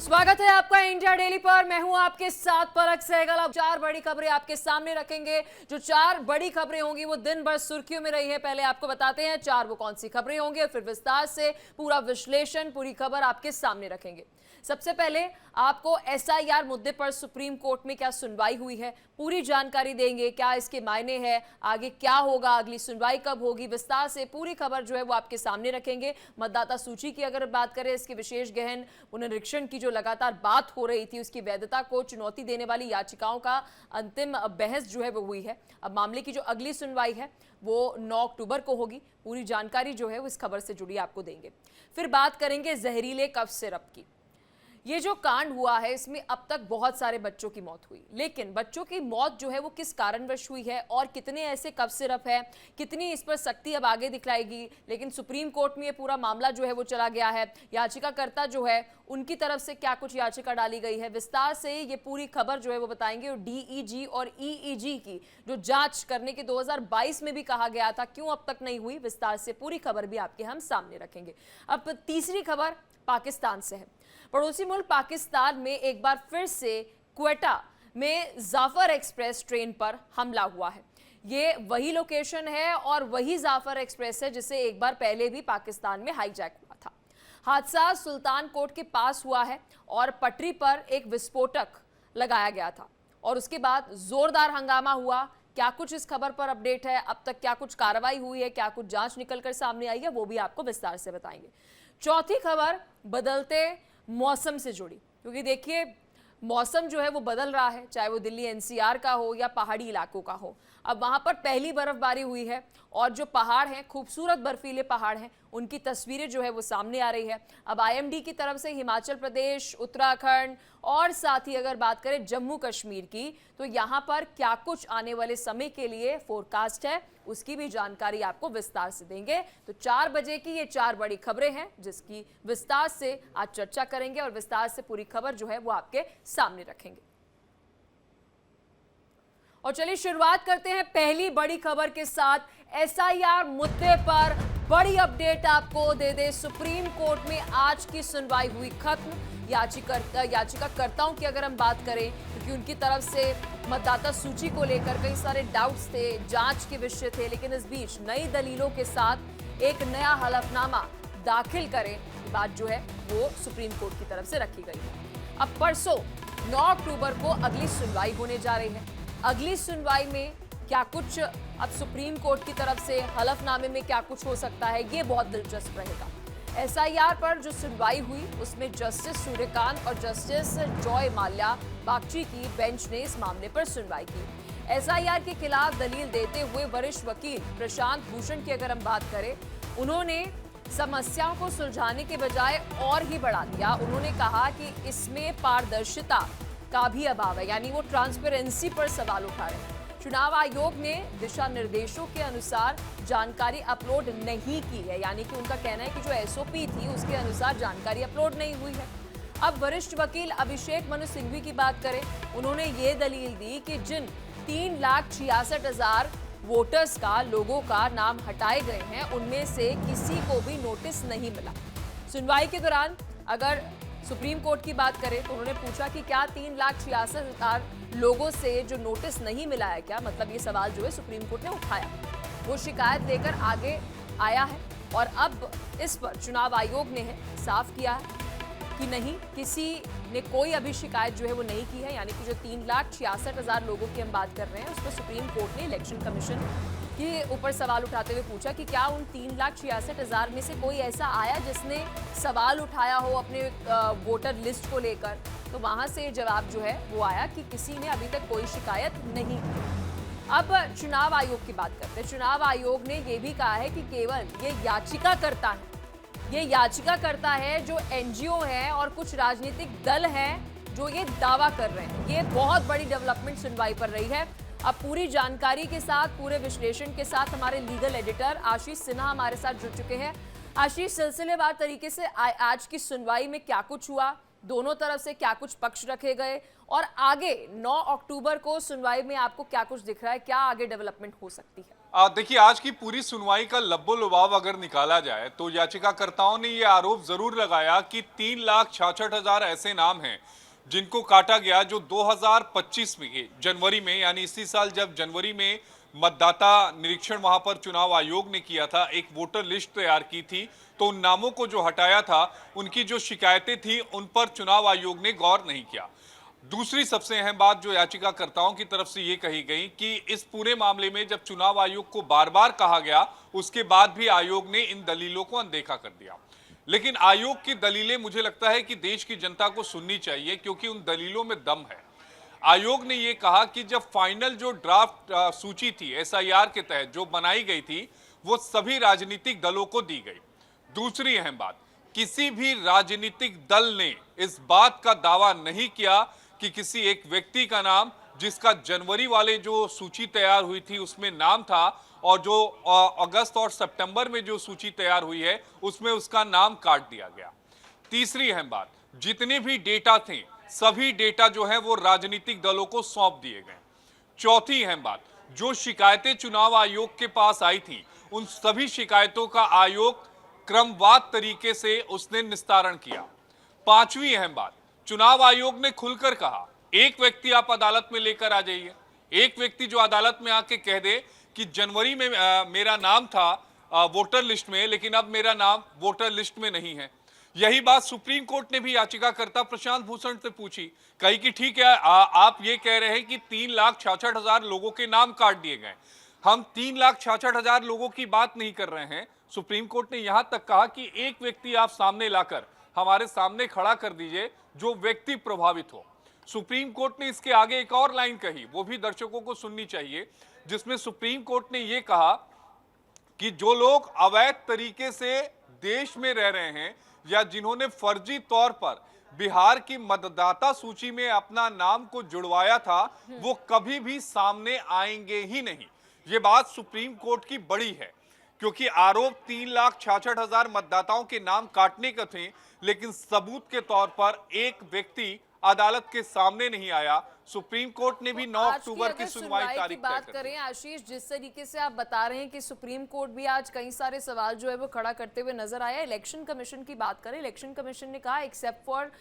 स्वागत है आपका इंडिया डेली पर। मैं हूं आपके साथ पलक सहगल। अब 4 बड़ी खबरें आपके सामने रखेंगे। जो 4 बड़ी खबरें होंगी वो दिन भर सुर्खियों में रही है। पहले आपको बताते हैं 4 वो कौन सी खबरें होंगी, फिर विस्तार से पूरा विश्लेषण, पूरी खबर आपके सामने रखेंगे। सबसे पहले आपको एसआईआर मुद्दे पर सुप्रीम कोर्ट में क्या सुनवाई हुई है, पूरी जानकारी देंगे। क्या इसके मायने हैं, आगे क्या होगा, अगली सुनवाई कब होगी, विस्तार से पूरी खबर जो है वो आपके सामने रखेंगे। मतदाता सूची की अगर बात करें, इसके विशेष गहन पुनरीक्षण की जो लगातार बात हो रही थी, उसकी वैधता को चुनौती देने वाली याचिकाओं का अंतिम बहस जो है वो हुई है। अब मामले की जो अगली सुनवाई है वो 9 अक्टूबर को होगी। पूरी जानकारी जो है वो इस खबर से जुड़ी आपको देंगे। फिर बात करेंगे जहरीले कफ सिरप की। ये जो कांड हुआ है इसमें अब तक बहुत सारे बच्चों की मौत हुई, लेकिन बच्चों की मौत जो है वो किस कारणवश हुई है और कितने ऐसे कफ सिरप है, कितनी इस पर सख्ती अब आगे दिखलाएगी। लेकिन सुप्रीम कोर्ट में ये पूरा मामला जो है वो चला गया है। याचिकाकर्ता जो है उनकी तरफ से क्या कुछ याचिका डाली गई है, विस्तार से ये पूरी खबर जो है वो बताएंगे। और डीईजी और ईईजी की जो जांच करने के 2022 में भी कहा गया था, क्यों अब तक नहीं हुई, विस्तार से पूरी खबर भी आपके हम सामने रखेंगे। अब तीसरी खबर पाकिस्तान से है। पड़ोसी मुल्क पाकिस्तान में एक बार फिर से क्वेटा में जाफर एक्सप्रेस ट्रेन पर हमला हुआ है। ये वही लोकेशन है और वही जाफर एक्सप्रेस है जिसे एक बार पहले भी पाकिस्तान में हाईजैक हुआ था। हादसा सुल्तान कोट के पास हुआ है और पटरी पर एक विस्फोटक लगाया गया था और उसके बाद जोरदार हंगामा हुआ। क्या कुछ इस खबर पर अपडेट है, अब तक क्या कुछ कार्रवाई हुई है, क्या कुछ जांच निकलकर सामने आई है, वो भी आपको विस्तार से बताएंगे। चौथी खबर बदलते मौसम से जुड़ी, क्योंकि देखिए मौसम जो है वो बदल रहा है, चाहे वो दिल्ली एनसीआर का हो या पहाड़ी इलाकों का हो। अब वहां पर पहली बर्फबारी हुई है और जो पहाड़ हैं, खूबसूरत बर्फीले पहाड़ हैं, उनकी तस्वीरें जो है वो सामने आ रही है। अब आईएमडी की तरफ से हिमाचल प्रदेश, उत्तराखंड और साथ ही अगर बात करें जम्मू कश्मीर की, तो यहाँ पर क्या कुछ आने वाले समय के लिए फोरकास्ट है, उसकी भी जानकारी आपको विस्तार से देंगे। तो 4 बजे की ये 4 बड़ी खबरें हैं जिसकी विस्तार से आज चर्चा करेंगे और विस्तार से पूरी खबर जो है वो आपके सामने रखेंगे। और चलिए शुरुआत करते हैं पहली बड़ी खबर के साथ। एसआईआर मुद्दे पर बड़ी अपडेट आपको दे सुप्रीम कोर्ट में आज की सुनवाई हुई खत्म। याचिकाकर्ताओं की अगर हम बात करें, क्योंकि उनकी तरफ से मतदाता सूची को लेकर कई सारे डाउट्स थे, जांच के विषय थे, लेकिन इस बीच नई दलीलों के साथ एक नया हलफनामा दाखिल करें की बात जो है वो सुप्रीम कोर्ट की तरफ से रखी गई है। अब परसों 9 अक्टूबर को अगली सुनवाई होने जा रही है। अगली सुनवाई में क्या कुछ अब सुप्रीम कोर्ट की तरफ से हलफनामे में क्या कुछ हो सकता है, ये बहुत दिलचस्प रहेगा। एसआईआर पर जो सुनवाई हुई उसमें जस्टिस सूर्यकांत और जस्टिस जॉय माल्या बागची की बेंच ने इस मामले पर सुनवाई की। एसआईआर के खिलाफ दलील देते हुए वरिष्ठ वकील प्रशांत भूषण की अगर हम बात करें, उन्होंने समस्याओं को सुलझाने के बजाय और ही बढ़ा दिया। उन्होंने कहा कि इसमें पारदर्शिता का भी अभाव है, यानी वो ट्रांसपेरेंसी पर सवाल उठा रहे हैं। चुनाव आयोग ने दिशा निर्देशों के अनुसार जानकारी अपलोड नहीं की है, यानी कि उनका कहना है कि जो एसओपी थी उसके अनुसार जानकारी अपलोड नहीं हुई है। अब वरिष्ठ वकील अभिषेक मनु सिंघवी की बात करें, उन्होंने ये दलील दी कि जिन 3,66,000 वोटर्स का, लोगों का नाम हटाए गए हैं, उनमें से किसी को भी नोटिस नहीं मिला। सुनवाई के दौरान अगर सुप्रीम कोर्ट की बात करें तो उन्होंने पूछा कि क्या 3,66,000 लोगों से जो नोटिस नहीं मिला है क्या, मतलब ये सवाल जो है सुप्रीम कोर्ट ने उठाया, वो शिकायत लेकर आगे आया है। और अब इस पर चुनाव आयोग ने साफ किया है कि नहीं, किसी ने कोई अभी शिकायत जो है वो नहीं की है, यानी कि जो 3,66,000 लोगों की हम बात कर रहे हैं उस पर सुप्रीम कोर्ट ने इलेक्शन कमीशन के ऊपर सवाल उठाते हुए पूछा कि क्या उन 3,66,000 में से कोई ऐसा आया जिसने सवाल उठाया हो अपने वोटर लिस्ट को लेकर। तो वहां से जवाब जो है वो आया कि किसी ने अभी तक कोई शिकायत नहीं की। अब चुनाव आयोग की बात करते हैं। चुनाव आयोग ने ये भी कहा है कि केवल ये याचिकाकर्ता है, ये याचिकाकर्ता है जो एनजीओ है और कुछ राजनीतिक दल हैं जो ये दावा कर रहे हैं। ये बहुत बड़ी डेवलपमेंट सुनवाई पर रही है। अब पूरी जानकारी के साथ, पूरे विश्लेषण के साथ हमारे लीगल एडिटर आशीष सिन्हा हमारे साथ जुड़ चुके हैं। आशीष, सिलसिलेवार तरीके से आज की सुनवाई में क्या कुछ हुआ, दोनों तरफ से क्या कुछ पक्ष रखे गए और आगे 9 अक्टूबर को सुनवाई में आपको क्या कुछ दिख रहा है, क्या आगे डेवलपमेंट हो सकती है? देखिए, आज की पूरी सुनवाई का लब्बो-लुभाव अगर निकाला जाए तो याचिकाकर्ताओं ने यह आरोप जरूर लगाया कि 3,66,000 ऐसे नाम हैं जिनको काटा गया, जो 2025 में जनवरी में, यानी इसी साल जब जनवरी में मतदाता निरीक्षण वहां पर चुनाव आयोग ने किया था, एक वोटर लिस्ट तैयार की थी, तो उन नामों को जो हटाया था, उनकी जो शिकायतें थी उन पर चुनाव आयोग ने गौर नहीं किया। दूसरी सबसे अहम बात जो याचिकाकर्ताओं की तरफ से ये कही गई कि इस पूरे मामले में जब चुनाव आयोग को बार बार कहा गया, उसके बाद भी आयोग ने इन दलीलों को अनदेखा कर दिया। लेकिन आयोग की दलीलें, मुझे लगता है कि देश की जनता को सुननी चाहिए, क्योंकि उन दलीलों में दम है। आयोग ने यह कहा कि जब फाइनल जो ड्राफ्ट सूची थी एसआईआर के तहत जो बनाई गई थी, वो सभी राजनीतिक दलों को दी गई। दूसरी अहम बात, किसी भी राजनीतिक दल ने इस बात का दावा नहीं किया कि किसी एक व्यक्ति का नाम, जिसका जनवरी वाले जो सूची तैयार हुई थी उसमें नाम था, और जो अगस्त और सितंबर में जो सूची तैयार हुई है उसमें उसका नाम काट दिया गया। तीसरी अहम बात, जितने भी डेटा थे सभी डेटा जो है वो राजनीतिक दलों को सौंप दिए गए। चौथी अहम बात, जो शिकायतें चुनाव आयोग के पास आई थी उन सभी शिकायतों का आयोग क्रमवार तरीके से उसने निस्तारण किया। पांचवी अहम बात, चुनाव आयोग ने खुलकर कहा, एक व्यक्ति आप अदालत में लेकर आ जाइए, एक व्यक्ति जो अदालत में आके कह दे कि जनवरी में मेरा नाम था वोटर लिस्ट में, लेकिन अब मेरा नाम वोटर लिस्ट में नहीं है। यही बात सुप्रीम कोर्ट ने भी याचिकाकर्ता प्रशांत भूषण से पूछी, कही कि ठीक है, आप ये कह रहे हैं कि 3,66,000 लोगों के नाम काट दिए गए। हम 3,66,000 लोगों की बात नहीं कर रहे हैं। सुप्रीम कोर्ट ने यहां तक कहा कि एक व्यक्ति आप सामने लाकर हमारे सामने खड़ा कर दीजिए जो व्यक्ति प्रभावित हो। सुप्रीम कोर्ट ने इसके आगे एक और लाइन कही, वो भी दर्शकों को सुननी चाहिए, जिसमें सुप्रीम कोर्ट ने यह कहा कि जो लोग अवैध तरीके से देश में रह रहे हैं या जिन्होंने फर्जी तौर पर बिहार की मतदाता सूची में अपना नाम को जुड़वाया था, वो कभी भी सामने आएंगे ही नहीं। ये बात सुप्रीम कोर्ट की बड़ी है, क्योंकि आरोप 3,66,000 मतदाताओं के नाम काटने के थे, लेकिन सबूत के तौर पर एक व्यक्ति अदालत के सामने नहीं आया। सुप्रीम कोर्ट ने भी 9 अक्टूबर की सुनवाई तारीख बात करें आशीष, जिस तरीके से आप बता रहे हैं कि सुप्रीम कोर्ट भी आज कई सारे सवाल जो है वो खड़ा करते हुए नजर आया। इलेक्शन कमीशन की बात करें, इलेक्शन कमीशन ने कहा एक्सेप्ट फॉर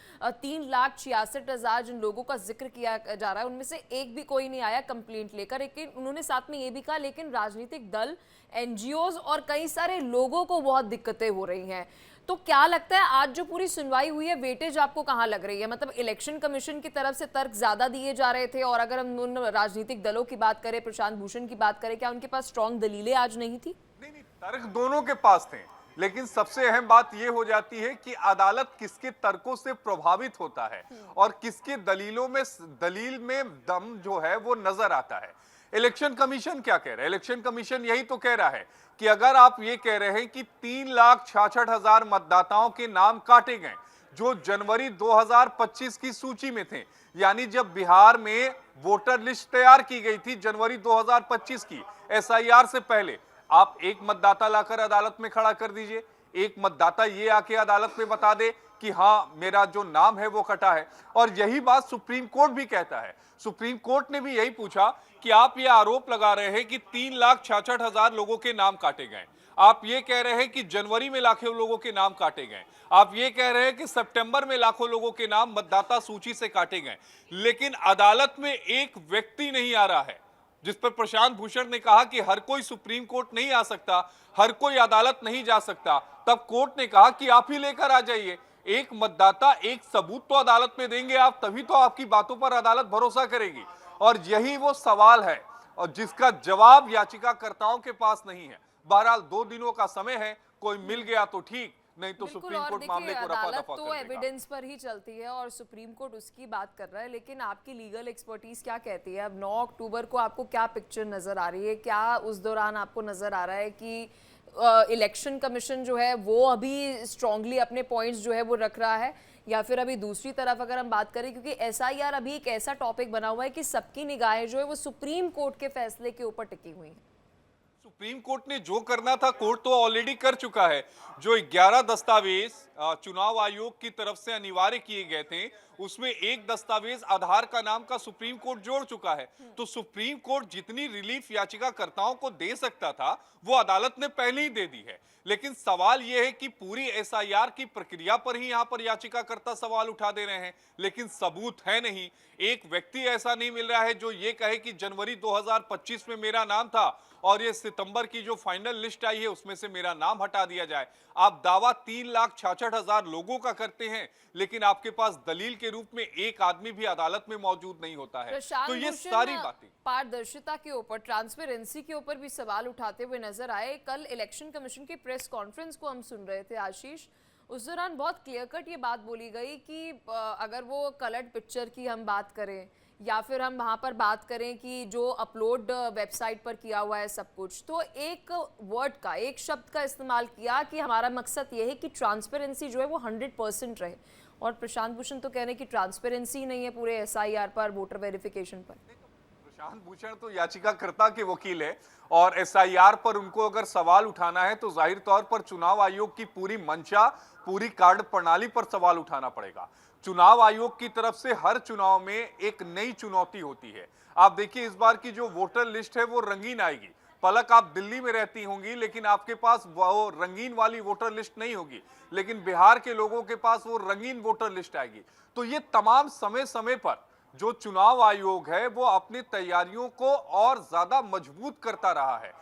3,66,000 जिन लोगों का जिक्र किया जा रहा है उनमें से एक भी कोई नहीं आया कंप्लेंट लेकर। लेकिन उन्होंने साथ में ये भी कहा, लेकिन राजनीतिक दल, एनजीओज और कई सारे लोगों को बहुत दिक्कतें हो रही हैं। तो क्या लगता है आज जो पूरी सुनवाई हुई है, वेटेज आपको कहां लग रही है? मतलब इलेक्शन कमीशन की तरफ से तर्क ज्यादा दिए जा रहे थे, और अगर हम उन राजनीतिक दलों की बात करें, प्रशांत भूषण की बात करें, क्या उनके पास स्ट्रॉन्ग दलीलें आज नहीं थी? नहीं, तर्क दोनों के पास थे, लेकिन सबसे अहम बात यह हो जाती है कि अदालत किसके तर्कों से प्रभावित होता है और किसके दलील में दम जो है वो नजर आता है। इलेक्शन कमीशन क्या कह रहा है? इलेक्शन कमीशन यही तो कह रहा है कि अगर आप ये कह रहे हैं कि 3,66,000 मतदाताओं के नाम काटे गए जो जनवरी 2025 की सूची में थे, यानी जब बिहार में वोटर लिस्ट तैयार की गई थी जनवरी 2025 की एसआईआर से पहले, आप एक मतदाता लाकर अदालत में खड़ा कर दीजिए, एक मतदाता ये आके अदालत में बता दे कि हाँ मेरा जो नाम है वो कटा है। और यही बात सुप्रीम कोर्ट भी कहता है। सुप्रीम कोर्ट ने भी यही पूछा कि आप ये आरोप लगा रहे हैं कि 3,66,000 लोगों के नाम काटे गए, आप ये कह रहे हैं कि जनवरी में लाखों लोगों के नाम काटे गए, आप ये कह रहे हैं कि सितंबर में लाखों लोगों के नाम मतदाता सूची से काटे गए, लेकिन अदालत में एक व्यक्ति नहीं आ रहा है। जिस पर प्रशांत भूषण ने कहा कि हर कोई सुप्रीम कोर्ट नहीं आ सकता, हर कोई अदालत नहीं जा सकता, तब कोर्ट ने कहा कि आप ही लेकर आ जाइए एक मतदाता, एक सबूत तो अदालत में देंगे आप, तभी तो आपकी बातों पर अदालत भरोसा करेगी। और यही वो सवाल है और जिसका जवाब याचिकाकर्ताओं के पास नहीं है। बहरहाल 2 दिनों का समय है, कोई मिल गया तो ठीक, नहीं तो सुप्रीम कोर्ट मामले को रफा दफा कर देगा। तो एविडेंस पर ही चलती है और सुप्रीम कोर्ट उसकी बात कर रहा है, लेकिन आपकी लीगल एक्सपर्टीज क्या कहती है? अब 9 अक्टूबर को आपको क्या पिक्चर नजर आ रही है? क्या उस दौरान आपको नजर आ रहा है कि इलेक्शन कमीशन जो है वो अभी स्ट्रांगली अपने पॉइंट्स जो है वो रख रहा है, या फिर अभी दूसरी तरफ अगर हम बात करें, क्योंकि एसआईआर अभी एक ऐसा टॉपिक बना हुआ है कि सबकी निगाहें जो है वो सुप्रीम कोर्ट के फैसले के ऊपर टिकी हुई हैं। सुप्रीम कोर्ट ने जो करना था कोर्ट तो ऑलरेडी कर चुका है। जो 11 दस्तावेज चुनाव आयोग की तरफ से अनिवार्य किए गए थे, उसमें एक दस्तावेज आधार का नाम का सुप्रीम कोर्ट जोड़ चुका है। तो सुप्रीम कोर्ट जितनी रिलीफ याचिकाकर्ताओं को दे सकता था वो अदालत ने पहले ही दे दी है। लेकिन सवाल यह है कि पूरी एसआईआर की प्रक्रिया पर ही यहां पर याचिकाकर्ता सवाल उठा दे रहे हैं, लेकिन सबूत है नहीं। एक व्यक्ति ऐसा नहीं मिल रहा है जो ये कहे कि जनवरी 2025 में मेरा नाम था और ये सितंबर की जो फाइनल लिस्ट आई है उसमें से मेरा नाम हटा दिया जाए। आप दावा 3,66,000 लोगों का करते हैं, लेकिन आपके पास दलील के रूप में एक आदमी भी अदालत में मौजूद नहीं होता है। तो ये सारी बातें पारदर्शिता के ऊपर, ट्रांसपेरेंसी के ऊपर भी सवाल उठाते हुए नजर आए। कल इलेक्शन कमीशन की प्रेस कॉन्फ्रेंस को हम सुन रहे थे आशीष, उस दौरान बहुत क्लियर कट ये बात बोली गई कि अगर वो कलर्ड पिक्चर की हम बात करें या फिर हम वहाँ पर बात करें कि जो अपलोड वेबसाइट पर किया हुआ है सब कुछ, तो एक वर्ड का, एक शब्द का इस्तेमाल किया कि हमारा मकसद ये है कि ट्रांसपेरेंसी जो है वो 100% रहे। और प्रशांत भूषण तो कह रहे हैं कि ट्रांसपेरेंसी नहीं है पूरे एसआईआर पर, वोटर वेरिफिकेशन पर। प्रशांत भूषण तो याचिकाकर्ता के वकील है और एसआईआर पर उनको अगर सवाल उठाना है तो जाहिर तौर पर चुनाव आयोग की पूरी मंशा, पूरी कार्ड प्रणाली पर सवाल उठाना पड़ेगा। चुनाव आयोग की तरफ से हर चुनाव में एक नई चुनौती होती है। आप देखिए इस बार की जो वोटर लिस्ट है वो रंगीन आएगी। पलक आप दिल्ली में रहती होंगी लेकिन आपके पास वो रंगीन वाली वोटर लिस्ट नहीं होगी, लेकिन बिहार के लोगों के पास वो रंगीन वोटर लिस्ट आएगी। तो ये तमाम समय समय पर जो चुनाव आयोग है वो अपनी तैयारियों को और ज्यादा मजबूत करता रहा है।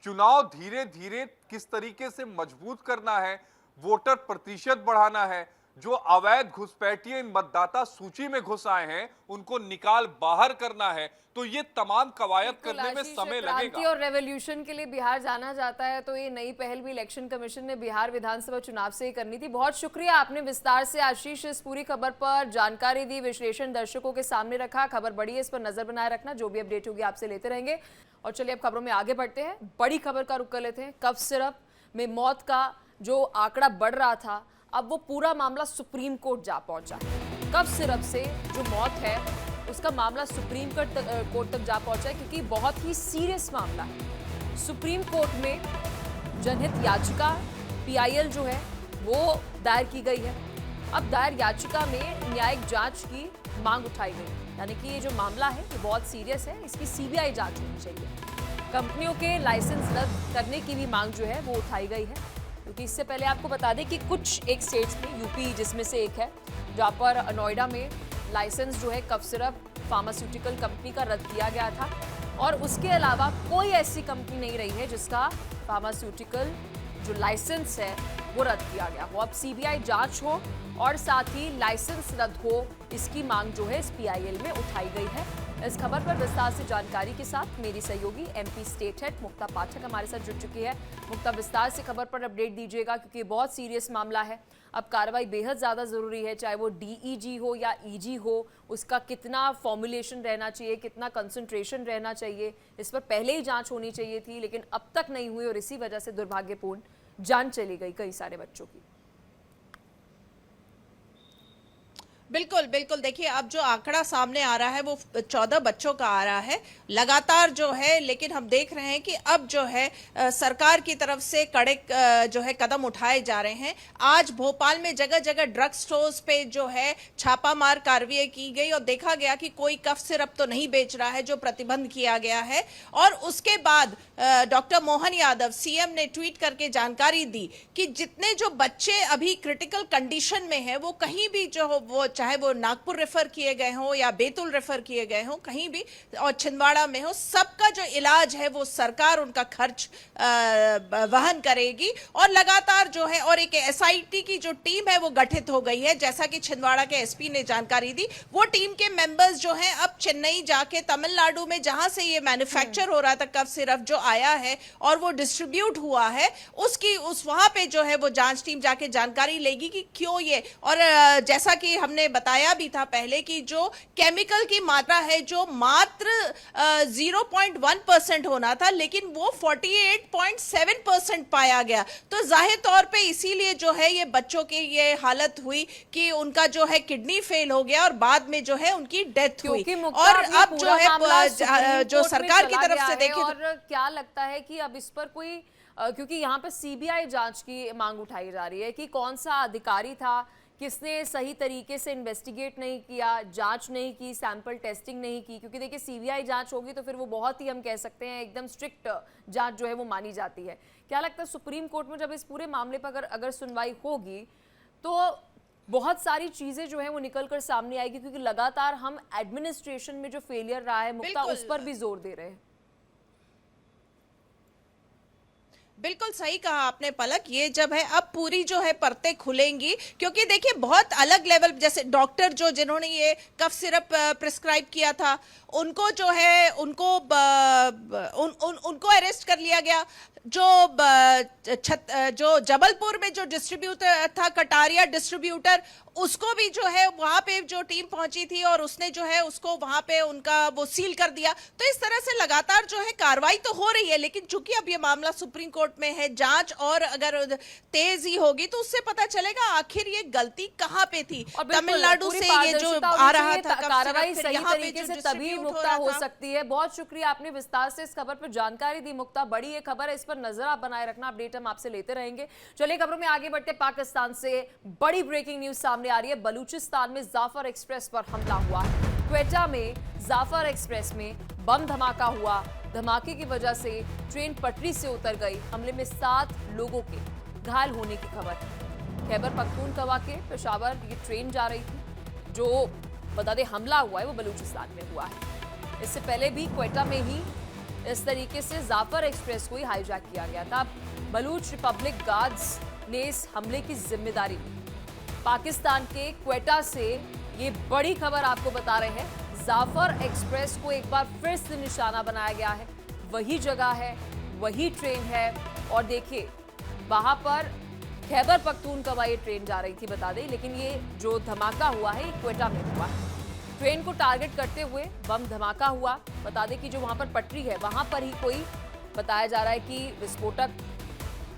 चुनाव धीरे धीरे किस तरीके से मजबूत करना है, वोटर प्रतिशत बढ़ाना है, जो अवैध घुसपैठिए मतदाता सूची में घुस आए हैं उनको निकाल बाहर करना है। तो ये तमाम कवायद करने में समय लगेगा। और रेवोल्यूशन के लिए बिहार जाना जाता है, तो ये नई पहल भी इलेक्शन कमीशन ने बिहार विधानसभा चुनाव से ही करनी थी। बहुत शुक्रिया, आपने विस्तार से आशीष इस पूरी खबर पर जानकारी दी, विश्लेषण दर्शकों के सामने रखा। खबर बड़ी है, इस पर नजर बनाए रखना, जो भी अपडेट होगी आपसे लेते रहेंगे। और चलिए अब खबरों में आगे बढ़ते हैं। बड़ी खबर का रुख कर लेते हैं। कफ सिरप में मौत का जो आंकड़ा बढ़ रहा था, अब वो पूरा मामला सुप्रीम कोर्ट जा पहुंचा। कफ सिरप से जो मौत है उसका मामला सुप्रीम कोर्ट तक जा पहुंचा है, क्योंकि बहुत ही सीरियस मामला है। सुप्रीम कोर्ट में जनहित याचिका पीआईएल जो है वो दायर की गई है। अब दायर याचिका में न्यायिक जांच की मांग उठाई गई, यानी कि ये जो मामला है ये बहुत सीरियस है, इसकी सीबीआई जांच होनी चाहिए। कंपनियों के लाइसेंस रद्द करने की भी मांग जो है वो उठाई गई है, क्योंकि इससे पहले आपको बता दें कि कुछ एक स्टेट्स में, यूपी जिसमें से एक है, जहाँ पर नोएडा में लाइसेंस जो है कफ सिरप फार्मास्यूटिकल कंपनी का रद्द किया गया था, और उसके अलावा कोई ऐसी कंपनी नहीं रही है जिसका फार्मास्यूटिकल जो लाइसेंस है वो रद्द किया गया हो। अब सीबीआई जांच हो और साथ ही लाइसेंस रद्द हो, इसकी मांग जो है इस पीआईएल में उठाई गई है। इस खबर पर विस्तार से जानकारी के साथ मेरी सहयोगी एमपी स्टेट हेड मुक्ता पाठक हमारे साथ जुड़ चुकी है। मुक्ता, विस्तार से खबर पर अपडेट दीजिएगा, क्योंकि बहुत सीरियस मामला है। अब कार्रवाई बेहद ज़्यादा ज़रूरी है, चाहे वो डीईजी हो या ईजी हो, उसका कितना फॉर्मुलेशन रहना चाहिए, कितना कंसंट्रेशन रहना चाहिए, इस पर पहले ही जांच होनी चाहिए थी, लेकिन अब तक नहीं हुई और इसी वजह से दुर्भाग्यपूर्ण जान चली गई कई सारे बच्चों की। बिल्कुल बिल्कुल, देखिए अब जो आंकड़ा सामने आ रहा है वो 14 बच्चों का आ रहा है लगातार जो है, लेकिन हम देख रहे हैं कि अब जो है सरकार की तरफ से कड़े जो है कदम उठाए जा रहे हैं। आज भोपाल में जगह जगह ड्रग स्टोर्स पे जो है छापामार कार्रवाई की गई और देखा गया कि कोई कफ सिरप तो नहीं बेच रहा है, जो प्रतिबंध किया गया है। और उसके बाद डॉक्टर मोहन यादव सीएम ने ट्वीट करके जानकारी दी कि जितने जो बच्चे अभी क्रिटिकल कंडीशन में है वो कहीं भी जो हो, वो चाहे वो नागपुर रेफर किए गए हों या बैतूल रेफर किए गए हों, कहीं भी, और छिंदवाड़ा में हो, सबका जो इलाज है वो सरकार उनका खर्च वहन करेगी। और लगातार जो है, और एक एसआईटी की जो टीम है वो गठित हो गई है, जैसा कि छिंदवाड़ा के एसपी ने जानकारी दी। वो टीम के मेंबर्स जो हैं अब चेन्नई जाके तमिलनाडु में जहां से ये मैन्युफैक्चर हो रहा था कफ सिरप जो आया है और वो डिस्ट्रीब्यूट हुआ है, वहां पे जो है वो जांच टीम जाके जानकारी लेगी कि क्यों ये, और जैसा कि हमने बताया भी था पहले कि जो केमिकल की मात्रा है जो मात्र 0.1% होना था, लेकिन वो 48.7% पाया गया। तो जाहिर तौर पे इसीलिए जो है ये बच्चों की ये हालत हुई कि उनका जो है किडनी फेल हो गया और बाद में जो है उनकी डेथ हुई। और अब जो है जो सरकार की तरफ से देखें, और क्या लगता है कि अब इस पर कोई क्योंकि यहाँ पे सीबीआई जांच की मांग उठाई जा रही है कि कौन सा अधिकारी था, किसने सही तरीके से इन्वेस्टिगेट नहीं किया, जांच नहीं की, सैंपल टेस्टिंग नहीं की, क्योंकि देखिए सीबीआई जांच होगी तो फिर वो बहुत ही, हम कह सकते हैं, एकदम स्ट्रिक्ट जांच जो है वो मानी जाती है। क्या लगता है सुप्रीम कोर्ट में जब इस पूरे मामले पर अगर सुनवाई होगी तो बहुत सारी चीजें जो है वो निकल कर सामने आएगी, क्योंकि लगातार हम एडमिनिस्ट्रेशन में जो फेलियर रहा है मुक्ता, उस पर भी जोर दे रहे हैं। बिल्कुल सही कहा आपने पलक, ये जब है अब पूरी जो है परतें खुलेंगी, क्योंकि देखिए बहुत अलग लेवल, जैसे डॉक्टर जो जिन्होंने ये कफ सिरप प्रिस्क्राइब किया था उनको जो है उनको अरेस्ट कर लिया गया। जो जबलपुर में जो डिस्ट्रीब्यूटर था, कटारिया डिस्ट्रीब्यूटर, उसको भी जो है वहां पे जो टीम पहुंची थी और उसने जो है उसको वहां पे उनका वो सील कर दिया। तो इस तरह से लगातार जो है कार्रवाई तो हो रही है, लेकिन चूंकि अब ये मामला सुप्रीम कोर्ट में है, जांच और अगर तेज ही होगी तो उससे पता चलेगा आखिर ये गलती कहां पे थी। तमिलनाडु से ये जो आ रहा था कार्रवाई सही तरीके से तभी मुक्ता हो सकती है। बहुत शुक्रिया, आपने विस्तार से इस खबर पर जानकारी दी मुक्ता। बड़ी ये खबर है, इस पर नजर आप बनाए रखना, अपडेट हम आपसे लेते रहेंगे। चलिए खबरों में आगे बढ़ते। पाकिस्तान से बड़ी ब्रेकिंग न्यूज सामने आ रही है। बलूचिस्तान में जाफर एक्सप्रेस पर हमला हुआ है। क्वेटा में जाफर एक्सप्रेस में बम धमाका हुआ। धमाके की वजह से ट्रेन पटरी से उतर गई। हमले में 7 लोगों के घायल होने की खबर है। खैबर पख्तूनख्वा के पेशावर ये ट्रेन जा रही थी। जो बता दें हमला हुआ है वो बलूचिस्तान में हुआ है। इससे पहले भी क्वेटा में ही इस तरीके से जाफर एक्सप्रेस को ही हाईजैक किया गया था। बलूच रिपब्लिक गार्ड्स ने इस हमले की जिम्मेदारी ली। पाकिस्तान के क्वेटा से ये बड़ी खबर आपको बता रहे हैं। जाफर एक्सप्रेस को एक बार फिर से निशाना बनाया गया है। वही जगह है, वही ट्रेन है, और देखिए वहां पर खैबर पख्तूनख्वा ये ट्रेन जा रही थी बता दें, लेकिन ये जो धमाका हुआ है ये क्वेटा में हुआ है। ट्रेन को टारगेट करते हुए बम धमाका हुआ। बता दें कि जो वहां पर पटरी है वहां पर ही कोई बताया जा रहा है कि विस्फोटक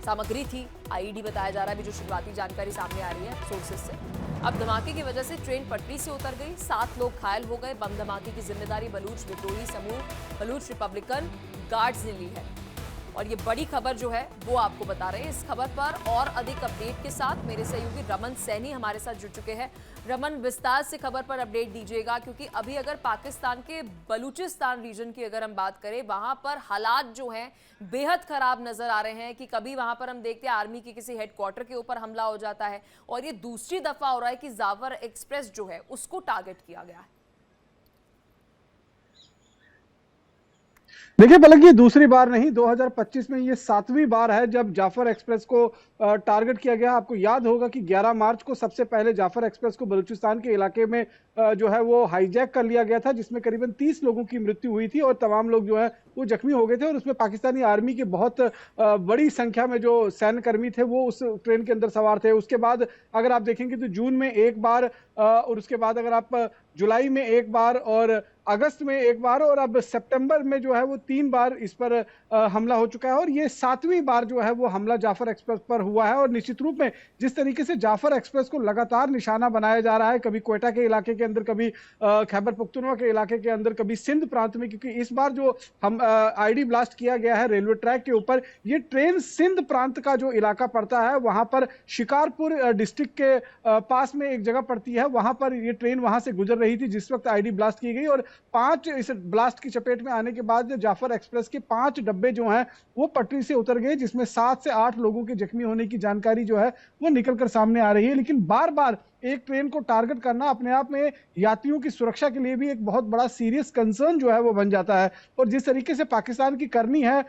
सामग्री थी, आईईडी बताया जा रहा है, जो शुरुआती जानकारी सामने आ रही है सोर्सेज से। अब धमाके की वजह से ट्रेन पटरी से उतर गई, 7 लोग घायल हो गए। बम धमाके की जिम्मेदारी बलूच विद्रोही समूह बलूच रिपब्लिकन गार्ड्स ने ली है, और ये बड़ी खबर जो है वो आपको बता रहे हैं। इस खबर पर और अधिक अपडेट के साथ मेरे सहयोगी रमन सैनी हमारे साथ जुड़ चुके हैं। रमन, विस्तार से खबर पर अपडेट दीजिएगा, क्योंकि अभी अगर पाकिस्तान के बलूचिस्तान रीजन की अगर हम बात करें, वहां पर हालात जो हैं बेहद खराब नजर आ रहे हैं। कि कभी वहां पर हम देखते हैं आर्मी के किसी हेडक्वार्टर के ऊपर हमला हो जाता है, और ये दूसरी दफा हो रहा है कि जाफर एक्सप्रेस जो है उसको टारगेट किया गया है। देखिए पलक, ये दूसरी बार नहीं, 2025 में ये 7वीं बार है जब जाफर एक्सप्रेस को टारगेट किया गया। आपको याद होगा कि 11 मार्च को सबसे पहले जाफर एक्सप्रेस को बलूचिस्तान के इलाके में जो है वो हाईजैक कर लिया गया था, जिसमें करीबन 30 लोगों की मृत्यु हुई थी और तमाम लोग जो है वो जख्मी हो गए थे। और उसमें पाकिस्तानी आर्मी के बहुत बड़ी संख्या में जो सैन्यकर्मी थे वो उस ट्रेन के अंदर सवार थे। उसके बाद अगर आप देखेंगे तो जून में एक बार, और उसके बाद अगर आप जुलाई में एक बार, और अगस्त में एक बार, और अब सितंबर में जो है वो 3 बार इस पर हमला हो चुका है। और ये 7वीं बार जो है वो हमला जाफर एक्सप्रेस पर हुआ है। और निश्चित रूप में जिस तरीके से जाफर एक्सप्रेस को लगातार निशाना बनाया जा रहा है, कभी क्वेटा के इलाके के अंदर, कभी खैबर पख्तूनख्वा के इलाके के अंदर, कभी सिंध प्रांत में, क्योंकि इस बार जो हम आईडी ब्लास्ट किया गया है रेलवे ट्रैक के ऊपर, ये ट्रेन सिंध प्रांत का जो इलाका पड़ता है वहां पर शिकारपुर डिस्ट्रिक्ट के पास में एक जगह पड़ती है, वहां पर ये ट्रेन वहां से गुजर रही थी जिस वक्त आईडी ब्लास्ट की गई। और 5 इस ब्लास्ट की चपेट में आने के बाद जाफर एक्सप्रेस के 5 डब्बे जो हैं वो पटरी से उतर गए, जिसमें 7 से 8 लोगों के जख्मी होने की जानकारी जो है वो निकलकर सामने आ रही है। लेकिन बार बार एक ट्रेन को टारगेट करना अपने आप में यात्रियों की सुरक्षा के लिए भी एक बहुत बड़ा सीरियस कंसर्न जो है वो बन जाता है। और जिस तरीके से पाकिस्तान की करनी है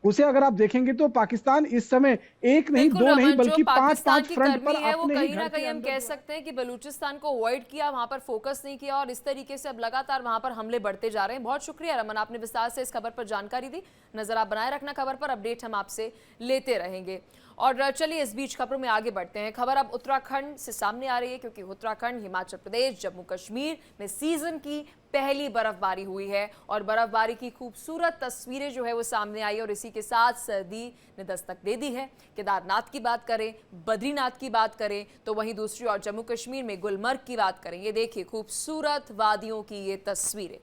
उसे अगर आप देखेंगे तो पाकिस्तान इस समय एक नहीं, बिल्कुल दो नहीं, रमन, बल्कि जो पाकिस्तान 5-5 की फ्रंट कर्मी पर है वो अपने ही कहीं ना घर के कहीं हम अंदर कह सकते हैं कि बलूचिस्तान को अवॉइड किया, वहां पर फोकस नहीं किया और इस तरीके से अब लगातार वहां पर हमले बढ़ते जा रहे हैं। बहुत शुक्रिया रमन, आपने विस्तार से इस खबर पर जानकारी दी। नजर आप बनाए रखना खबर पर, अपडेट हम आपसे लेते रहेंगे। और चलिए इस बीच खबरों में आगे बढ़ते हैं। खबर अब उत्तराखंड से सामने आ रही है, क्योंकि उत्तराखंड, हिमाचल प्रदेश, जम्मू कश्मीर में सीजन की पहली बर्फबारी हुई है और बर्फबारी की खूबसूरत तस्वीरें जो है वो सामने आई और इसी के साथ सर्दी ने दस्तक दे दी है। केदारनाथ की बात करें, बद्रीनाथ की बात करें, तो वहीं दूसरी ओर जम्मू कश्मीर में गुलमर्ग की बात करें। ये देखिए खूबसूरत वादियों की ये तस्वीरें।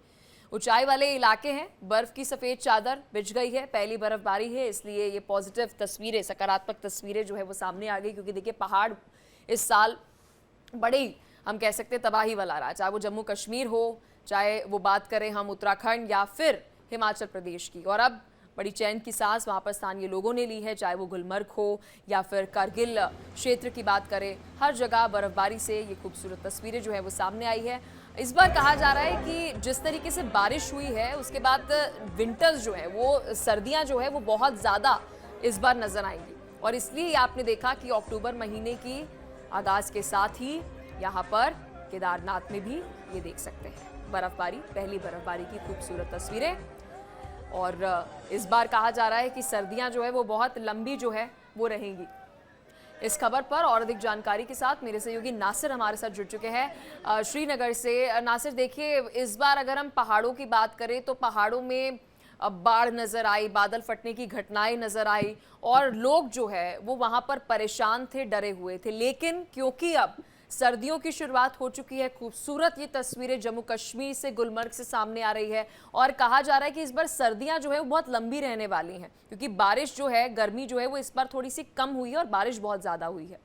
ऊंचाई वाले इलाके हैं, बर्फ की सफेद चादर बिछ गई है, पहली बर्फबारी है, इसलिए ये पॉजिटिव तस्वीरें, सकारात्मक तस्वीरें जो है वो सामने आ गई। क्योंकि देखिए पहाड़ इस साल बड़े ही हम कह सकते हैं तबाही वाला रहा, चाहे वो जम्मू कश्मीर हो, चाहे वो बात करें हम उत्तराखंड या फिर हिमाचल प्रदेश की। और अब बड़ी चैन की सांस वहाँ पर स्थानीय लोगों ने ली है, चाहे वो गुलमर्ग हो या फिर कारगिल क्षेत्र की बात करें, हर जगह बर्फबारी से ये खूबसूरत तस्वीरें जो है वो सामने आई है। इस बार कहा जा रहा है कि जिस तरीके से बारिश हुई है उसके बाद विंटर्स जो है वो, सर्दियाँ जो है वो बहुत ज़्यादा इस बार नजर आएंगी और इसलिए आपने देखा कि अक्टूबर महीने की आगाज के साथ ही यहाँ पर केदारनाथ में भी ये देख सकते हैं बर्फबारी, पहली बर्फबारी की खूबसूरत तस्वीरें। और इस बार कहा जा रहा है कि सर्दियां जो है वो बहुत लंबी जो है वो रहेंगी। इस खबर पर और अधिक जानकारी के साथ मेरे सहयोगी नासिर हमारे साथ जुड़ चुके हैं श्रीनगर से। नासिर, देखिए इस बार अगर हम पहाड़ों की बात करें तो पहाड़ों में बाढ़ नजर आई, बादल फटने की घटनाएं नजर आई और लोग जो है वो वहां पर परेशान थे, डरे हुए थे। लेकिन क्योंकि अब सर्दियों की शुरुआत हो चुकी है, खूबसूरत ये तस्वीरें जम्मू कश्मीर से, गुलमर्ग से सामने आ रही है और कहा जा रहा है कि इस बार सर्दियां जो है वो बहुत लंबी रहने वाली हैं, क्योंकि बारिश जो है, गर्मी जो है वो इस बार थोड़ी सी कम हुई है और बारिश बहुत ज्यादा हुई है।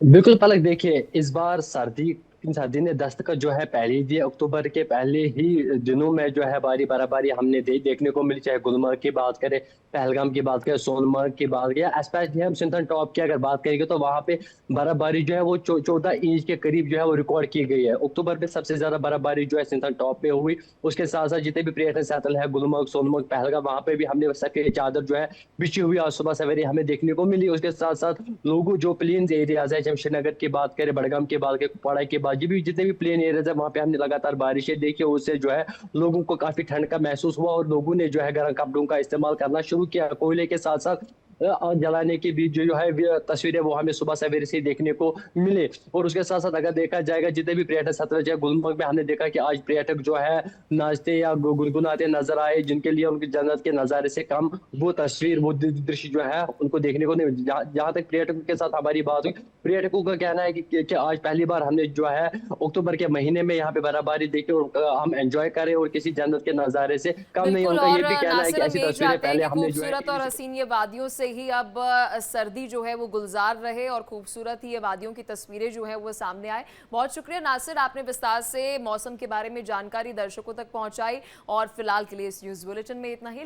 बिल्कुल पलक, देखिए इस बार सर्दी ने दस्तक जो है पहले दी। अक्टूबर के पहले ही दिनों में जो है भारी बर्फबारी हमने देखने को मिली, चाहे गुलमर्ग की बात करें, पहलगाम की बात करें, सोनमर्ग की बात करें, स्पेशली हम सिंथन टॉप की अगर बात करेंगे तो वहां पे बर्फबारी जो है वो 14 इंच के करीब जो है वो रिकॉर्ड की गई है। अक्टूबर में सबसे ज्यादा बर्फबारी जो है सिंथन टॉप पे हुई। उसके साथ साथ जितने भी पर्यटन स्थल है, गुलमर्ग, सोनमर्ग, पहलगाम, वहां पे भी हमने सफेद चादर जो है बिछी हुई आज सुबह सवेरे हमें देखने को मिली। उसके साथ साथ लोगों जो प्लेन्स एरियाज है, चाहे श्रीनगर की बात करें, बड़गाम की बात करें, कुपवाड़ा की बात, भी जितने भी प्लेन एरियाज है वहां पे हमने लगातार बारिशें देखी। उससे जो है लोगों को काफी ठंड का महसूस हुआ और लोगों ने जो है गर्म कपड़ों का इस्तेमाल करना शुरू किया। कोयले के साथ साथ आग जलाने की भी जो है तस्वीरें वो हमें सुबह सवेरे से देखने को मिले। और उसके साथ साथ अगर देखा जाएगा जितने भी पर्यटक स्थल है गुलमर्ग में, हमने देखा कि आज पर्यटक जो है नाचते या गुनगुनाते नजर आए, जिनके लिए उनकी जन्नत के नजारे से कम वो तस्वीर, वो दृश्य जो है उनको देखने को नहीं। जहां तक पर्यटकों के साथ हमारी बात हुई, पर्यटकों का कहना है कि आज पहली बार हमने जो है अक्टूबर के महीने में यहाँ पे बर्फबारी देखी और हम एंजॉय करें और किसी जन्नत के नजारे से कम नहीं। बिल्कुल, उनका ये और भी कहना है कि नासिर हम ऐसी यही तस्वीरें चाहते हैं पहले कि हमने जो है खूबसूरत और हसीन ये वादियों से ही अब सर्दी जो है वो गुलजार रहे और खूबसूरत ही ये वादियों की तस्वीरें जो है वो सामने आए। बहुत शुक्रिया नासिर, आपने विस्तार से मौसम के बारे में जानकारी दर्शकों तक पहुंचाई और फिलहाल के लिए इस न्यूज बुलेटिन में इतना ही।